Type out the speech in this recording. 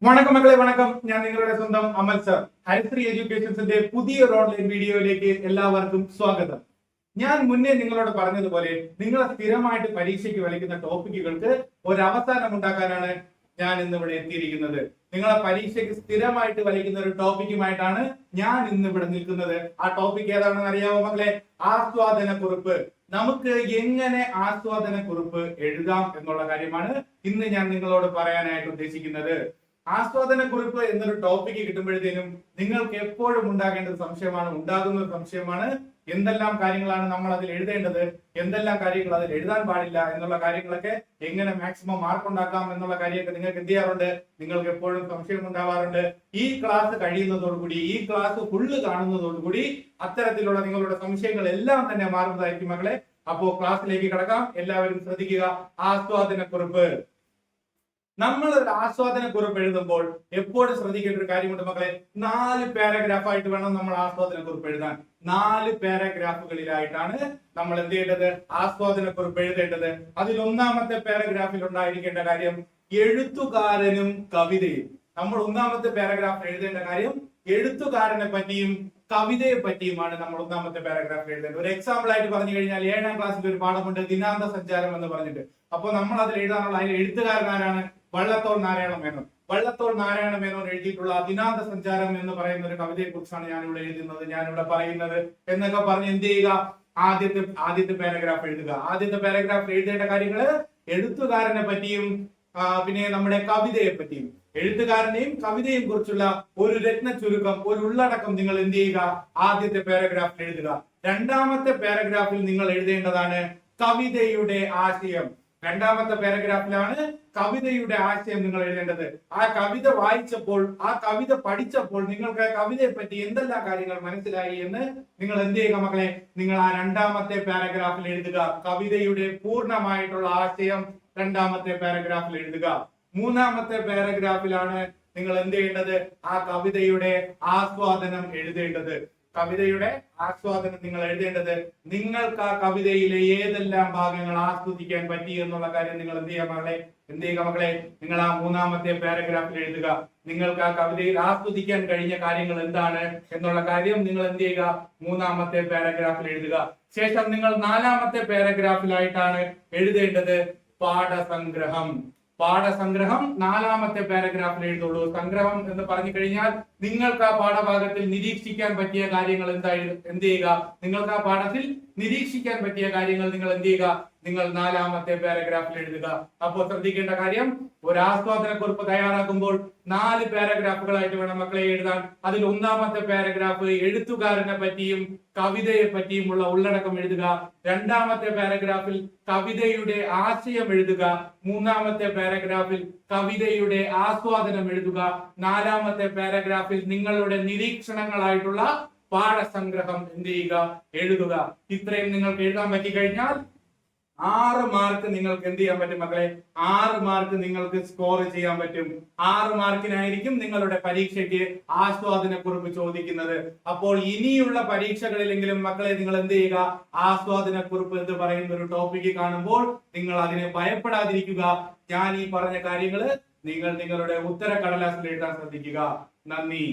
വണക്കം മക്കളെ, വണക്കം. ഞാൻ നിങ്ങളുടെ സ്വന്തം അമൽ സർ. ഹരിശ്രീ എഡ്യൂക്കേഷൻസിന്റെ പുതിയൊരു ഓൺലൈൻ വീഡിയോയിലേക്ക് എല്ലാവർക്കും സ്വാഗതം. ഞാൻ മുന്നേ നിങ്ങളോട് പറഞ്ഞതുപോലെ നിങ്ങളെ സ്ഥിരമായിട്ട് പരീക്ഷയ്ക്ക് വലിക്കുന്ന ടോപ്പിക്കുകൾക്ക് ഒരു അവസാനം ഉണ്ടാക്കാനാണ് ഞാൻ ഇന്ന് ഇവിടെ എത്തിയിരിക്കുന്നത്. നിങ്ങളെ പരീക്ഷയ്ക്ക് സ്ഥിരമായിട്ട് വലിക്കുന്ന ഒരു ടോപ്പിക്കുമായിട്ടാണ് ഞാൻ ഇന്ന് ഇവിടെ നിൽക്കുന്നത്. ആ ടോപ്പിക് ഏതാണെന്ന് അറിയാമോ മക്കളെ? ആസ്വാദന കുറിപ്പ്. നമുക്ക് എങ്ങനെ ആസ്വാദന കുറിപ്പ് എഴുതാം എന്നുള്ള കാര്യമാണ് ഇന്ന് ഞാൻ നിങ്ങളോട് പറയാനായിട്ട് ഉദ്ദേശിക്കുന്നത്. ആസ്വാദന കുറിപ്പ് എന്നൊരു ടോപ്പിക്ക് കിട്ടുമ്പോഴത്തേനും നിങ്ങൾക്ക് എപ്പോഴും ഉണ്ടാകുന്ന ഒരു സംശയമാണ് എന്തെല്ലാം കാര്യങ്ങളാണ് നമ്മൾ അതിൽ എഴുതേണ്ടത്, എന്തെല്ലാം കാര്യങ്ങൾ അതിൽ എഴുതാൻ പാടില്ല എന്നുള്ള കാര്യങ്ങളൊക്കെ, എങ്ങനെ മാക്സിമം മാർക്ക് ഉണ്ടാക്കാം എന്നുള്ള കാര്യമൊക്കെ നിങ്ങൾക്ക് എന്ത് ചെയ്യാറുണ്ട്? നിങ്ങൾക്ക് എപ്പോഴും സംശയം ഉണ്ടാവാറുണ്ട്. ഈ ക്ലാസ് കഴിയുന്നതോടുകൂടി, ഈ ക്ലാസ് ഫുള്ള് കാണുന്നതോടുകൂടി അത്തരത്തിലുള്ള നിങ്ങളുടെ സംശയങ്ങൾ എല്ലാം തന്നെ മാറുന്നതായിരിക്കും മക്കളെ. അപ്പോ ക്ലാസ്സിലേക്ക് കടക്കാം. എല്ലാവരും ശ്രദ്ധിക്കുക. ആസ്വാദന കുറിപ്പ്. നമ്മൾ ഒരു ആസ്വാദന കുറിപ്പ് എഴുതുമ്പോൾ എപ്പോഴും ശ്രദ്ധിക്കേണ്ട ഒരു കാര്യമുണ്ട് മക്കളെ. 4 പാരഗ്രാഫ് ആയിട്ട് വേണം നമ്മൾ ആസ്വാദന കുറിപ്പ് എഴുതാൻ. 4 പാരഗ്രാഫുകളിലായിട്ടാണ് നമ്മൾ എന്ത് ചെയ്യേണ്ടത്? ആസ്വാദന കുറിപ്പ് എഴുതേണ്ടത്. അതിൽ ഒന്നാമത്തെ പാരഗ്രാഫിൽ ഉണ്ടായിരിക്കേണ്ട കാര്യം എഴുത്തുകാരനും കവിതയും. നമ്മൾ ഒന്നാമത്തെ പാരഗ്രാഫ് എഴുതേണ്ട കാര്യം എഴുത്തുകാരനെ പറ്റിയും കവിതയെ പറ്റിയുമാണ് നമ്മൾ ഒന്നാമത്തെ പാരഗ്രാഫ് എഴുതേണ്ടത്. ഒരു എക്സാമ്പിൾ ആയിട്ട് പറഞ്ഞു കഴിഞ്ഞാൽ 7ാം ക്ലാസ്സിൽ ഒരു പാഠമുണ്ട്, ദിനാന്ത സഞ്ചാരം എന്ന് പറഞ്ഞിട്ട്. അപ്പൊ നമ്മൾ അതിൽ എഴുതാനുള്ള അതിൽ എഴുത്തുകാരൻ ആരാണ്? വള്ളത്തോൾ നാരായണ മേനോൻ. വള്ളത്തോൾ നാരായണ മേനോൻ എഴുതിയിട്ടുള്ള ദിനാന്ത സഞ്ചാരം എന്ന് പറയുന്ന ഒരു കവിതയെ കുറിച്ചാണ് ഞാനിവിടെ എഴുതുന്നത്, ഞാനിവിടെ പറയുന്നത് എന്നൊക്കെ പറഞ്ഞ് എന്ത് ചെയ്യുക? ആദ്യത്തെ പാരഗ്രാഫ് എഴുതുക. ആദ്യത്തെ പാരഗ്രാഫ് എഴുതേണ്ട കാര്യങ്ങള് എഴുത്തുകാരനെ പറ്റിയും പിന്നെ നമ്മുടെ കവിതയെ പറ്റിയും, എഴുത്തുകാരനെയും കവിതയും കുറിച്ചുള്ള ഒരു രത്ന ചുരുക്കം, ഒരു ഉള്ളടക്കം നിങ്ങൾ എന്ത് ചെയ്യുക? ആദ്യത്തെ പാരഗ്രാഫിൽ എഴുതുക. രണ്ടാമത്തെ പാരഗ്രാഫിൽ നിങ്ങൾ എഴുതേണ്ടതാണ് കവിതയുടെ ആശയം. രണ്ടാമത്തെ പാരഗ്രാഫിലാണ് കവിതയുടെ ആശയം നിങ്ങൾ എഴുതേണ്ടത്. ആ കവിത വായിച്ചപ്പോൾ, ആ കവിത പഠിച്ചപ്പോൾ നിങ്ങൾക്ക് ആ കവിതയെ പറ്റി എന്തെല്ലാം കാര്യങ്ങൾ മനസ്സിലായി എന്ന് നിങ്ങൾ എന്ത് ചെയ്യുക മക്കളെ? നിങ്ങൾ ആ രണ്ടാമത്തെ പാരഗ്രാഫിൽ എഴുതുക. കവിതയുടെ പൂർണ്ണമായിട്ടുള്ള ആശയം രണ്ടാമത്തെ പാരഗ്രാഫിൽ എഴുതുക. മൂന്നാമത്തെ പാരഗ്രാഫിലാണ് നിങ്ങൾ എന്ത് ചെയ്യേണ്ടത്? ആ കവിതയുടെ ആസ്വാദനം എഴുതേണ്ടത്. കവിതയുടെ ആസ്വാദനം നിങ്ങൾ എഴുതേണ്ടത് നിങ്ങൾക്ക് ആ കവിതയിലെ ഏതെല്ലാം ഭാഗങ്ങൾ ആസ്വദിക്കാൻ പറ്റി എന്നുള്ള കാര്യം നിങ്ങൾ എന്ത് ചെയ്യുക മക്കളെ? നിങ്ങൾ ആ മൂന്നാമത്തെ പാരഗ്രാഫിൽ എഴുതുക. നിങ്ങൾക്ക് ആ കവിതയിൽ ആസ്വദിക്കാൻ കഴിഞ്ഞ കാര്യങ്ങൾ എന്താണ് എന്നുള്ള കാര്യം നിങ്ങൾ എന്ത് ചെയ്യുക? മൂന്നാമത്തെ പാരഗ്രാഫിൽ എഴുതുക. ശേഷം നിങ്ങൾ നാലാമത്തെ പാരഗ്രാഫിലായിട്ടാണ് എഴുതേണ്ടത് പാഠസംഗ്രഹം. പാഠസംഗ്രഹം നാലാമത്തെ പാരഗ്രാഫിൽ എഴുതുള്ളൂ. സംഗ്രഹം എന്ന് പറഞ്ഞു കഴിഞ്ഞാൽ നിങ്ങൾക്ക് ആ പാഠഭാഗത്തിൽ നിരീക്ഷിക്കാൻ പറ്റിയ കാര്യങ്ങൾ എന്ത് ചെയ്യുക? നിങ്ങൾക്ക് ആ പാഠത്തിൽ നിരീക്ഷിക്കാൻ പറ്റിയ കാര്യങ്ങൾ നിങ്ങൾ എന്ത് ചെയ്യുക? നിങ്ങൾ നാലാമത്തെ പാരഗ്രാഫിൽ എഴുതുക. അപ്പോൾ ശ്രദ്ധിക്കേണ്ട കാര്യം, ഒരു ആസ്വാദന കുറിപ്പ് തയ്യാറാക്കുമ്പോൾ 4 പാരഗ്രാഫുകളായിട്ട് വേണം മക്കളെ എഴുതാൻ. അതിൽ ഒന്നാമത്തെ പാരഗ്രാഫ് എഴുത്തുകാരനെ പറ്റിയും കവിതയെ പറ്റിയുമുള്ള ഉള്ളടക്കം എഴുതുക. രണ്ടാമത്തെ പാരഗ്രാഫിൽ കവിതയുടെ ആശയം എഴുതുക. മൂന്നാമത്തെ പാരഗ്രാഫിൽ കവിതയുടെ ആസ്വാദനം എഴുതുക. നാലാമത്തെ പാരഗ്രാഫിൽ നിങ്ങളുടെ നിരീക്ഷണങ്ങളായിട്ടുള്ള പാഠസംഗ്രഹം എന്ത് ചെയ്യുക? എഴുതുക. ഇത്രയും നിങ്ങൾക്ക് എഴുതാൻ പറ്റി കഴിഞ്ഞാൽ 6 മാർക്ക് നിങ്ങൾക്ക് എന്ത് ചെയ്യാൻ പറ്റും മക്കളെ? 6 മാർക്ക് നിങ്ങൾക്ക് സ്കോർ ചെയ്യാൻ പറ്റും. 6 മാർക്കിനായിരിക്കും നിങ്ങളുടെ പരീക്ഷയ്ക്ക് ആസ്വാദന കുറിപ്പ് ചോദിക്കുന്നത്. അപ്പോൾ ഇനിയുള്ള പരീക്ഷകളിലെങ്കിലും മക്കളെ നിങ്ങൾ എന്ത് ചെയ്യുക? ആസ്വാദന കുറിപ്പ് എന്ന് പറയുന്ന ഒരു ടോപ്പിക്ക് കാണുമ്പോൾ നിങ്ങൾ അതിനെ ഭയപ്പെടാതിരിക്കുക. ഞാൻ ഈ പറഞ്ഞ കാര്യങ്ങള് നിങ്ങൾ നിങ്ങളുടെ ഉത്തര കടലാസിൽ എഴുതാൻ ശ്രദ്ധിക്കുക. നന്ദി.